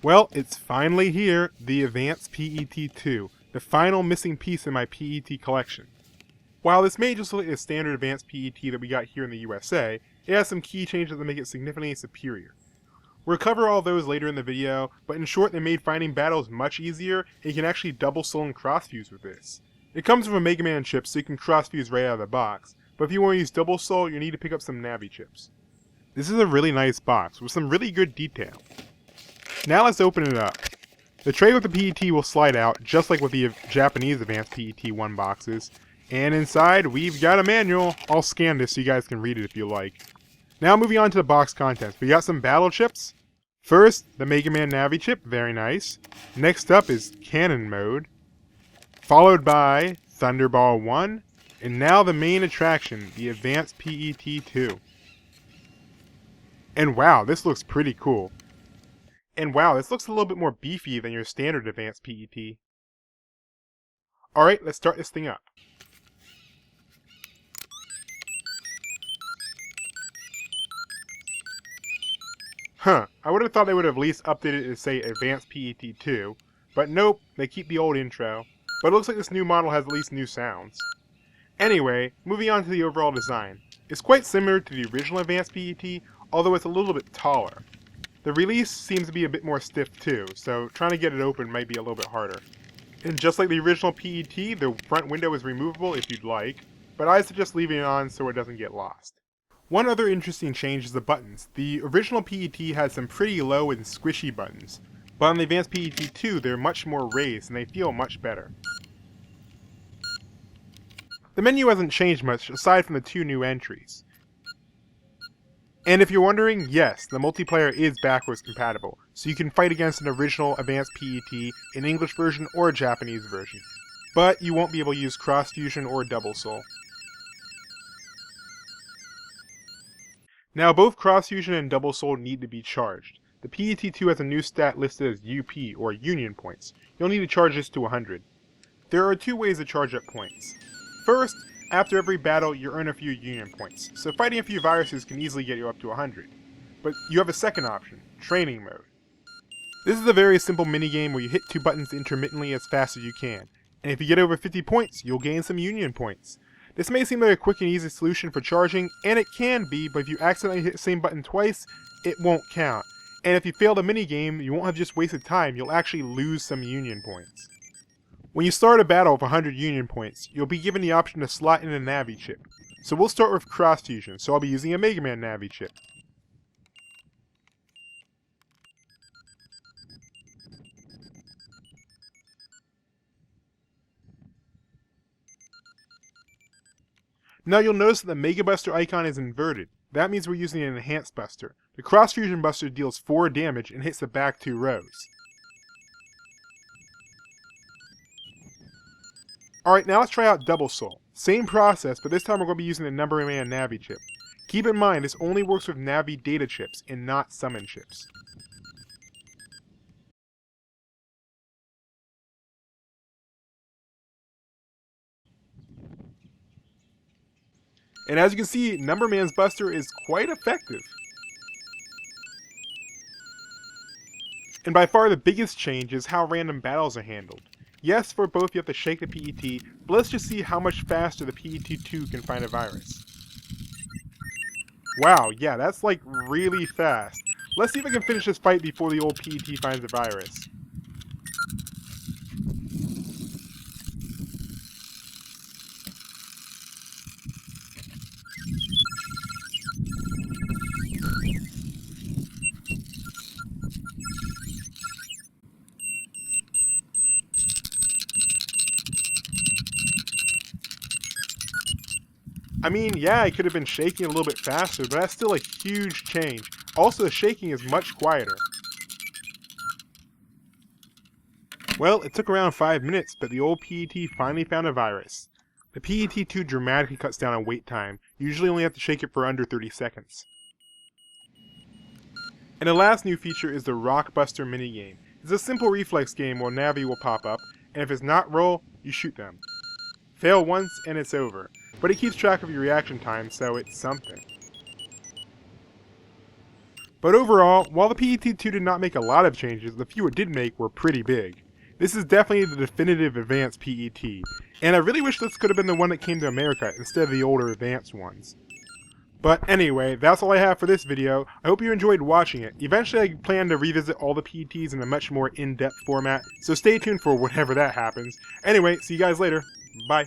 Well, it's finally here, the Advanced PET II, the final missing piece in my PET collection. While this may just look like a standard Advanced PET that we got here in the USA, it has some key changes that make it significantly superior. We'll cover all those later in the video, but in short they made finding battles much easier, and you can actually double soul and cross fuse with this. It comes with a Megaman chip so you can cross fuse right out of the box, but if you want to use double soul you need to pick up some Navi chips. This is a really nice box with some really good detail. Now let's open it up. The tray with the PET will slide out, just like with the Japanese Advanced PET 1 boxes. And inside, we've got a manual. I'll scan this so you guys can read it if you like. Now moving on to the box contents. We got some battle chips. First, the Megaman Navi chip, very nice. Next up is Cannon Mode. Followed by Thunderball 1. And now the main attraction, the Advanced PET 2. And wow, this looks pretty cool. And wow, this looks a little bit more beefy than your standard Advanced PET. Alright, let's start this thing up. I would have thought they would have at least updated it to say Advanced PET 2, but nope, they keep the old intro. But it looks like this new model has at least new sounds. Anyway, moving on to the overall design. It's quite similar to the original Advanced PET, although it's a little bit taller. The release seems to be a bit more stiff too, so trying to get it open might be a little bit harder. And just like the original PET, the front window is removable if you'd like, but I suggest leaving it on so it doesn't get lost. One other interesting change is the buttons. The original PET had some pretty low and squishy buttons, but on the Advanced PET 2 they're much more raised and they feel much better. The menu hasn't changed much aside from the two new entries. And if you're wondering, yes, the multiplayer is backwards compatible, so you can fight against an original Advanced PET, an English version, or a Japanese version. But you won't be able to use cross fusion or double soul. Now both cross fusion and double soul need to be charged. The PET 2 has a new stat listed as UP, or Union Points. You'll need to charge this to 100. There are two ways to charge up points. First, after every battle, you earn a few Union Points, so fighting a few viruses can easily get you up to 100. But you have a second option, Training Mode. This is a very simple minigame where you hit two buttons intermittently as fast as you can, and if you get over 50 points, you'll gain some Union Points. This may seem like a quick and easy solution for charging, and it can be, but if you accidentally hit the same button twice, it won't count. And if you fail the minigame, you won't have just wasted time, you'll actually lose some Union Points. When you start a battle with 100 Union Points, you'll be given the option to slot in a Navi chip. So we'll start with Cross Fusion, so I'll be using a Megaman Navi chip. Now you'll notice that the Mega Buster icon is inverted. That means we're using an Enhanced Buster. The Cross Fusion Buster deals 4 damage and hits the back 2 rows. Alright, now let's try out Double Soul. Same process, but this time we're going to be using the Megaman Navi chip. Keep in mind, this only works with Navi data chips and not summon chips. And as you can see, Numberman's Buster is quite effective. And by far the biggest change is how random battles are handled. Yes, for both you have to shake the PET, but let's just see how much faster the PET 2 can find a virus. Wow, yeah, that's like really fast. Let's see if I can finish this fight before the old PET finds a virus. I mean, yeah, I could have been shaking a little bit faster, but that's still a huge change. Also, the shaking is much quieter. Well, it took around 5 minutes, but the old PET finally found a virus. The PET 2 dramatically cuts down on wait time. You usually only have to shake it for under 30 seconds. And the last new feature is the Rock Buster minigame. It's a simple reflex game where Navi will pop up, and if it's not roll, you shoot them. Fail once and it's over, but it keeps track of your reaction time, so it's something. But overall, while the PET-2 did not make a lot of changes, the few it did make were pretty big. This is definitely the definitive advanced PET, and I really wish this could have been the one that came to America instead of the older advanced ones. But anyway, that's all I have for this video. I hope you enjoyed watching it. Eventually I plan to revisit all the PETs in a much more in-depth format, so stay tuned for whenever that happens. Anyway, see you guys later. Bye.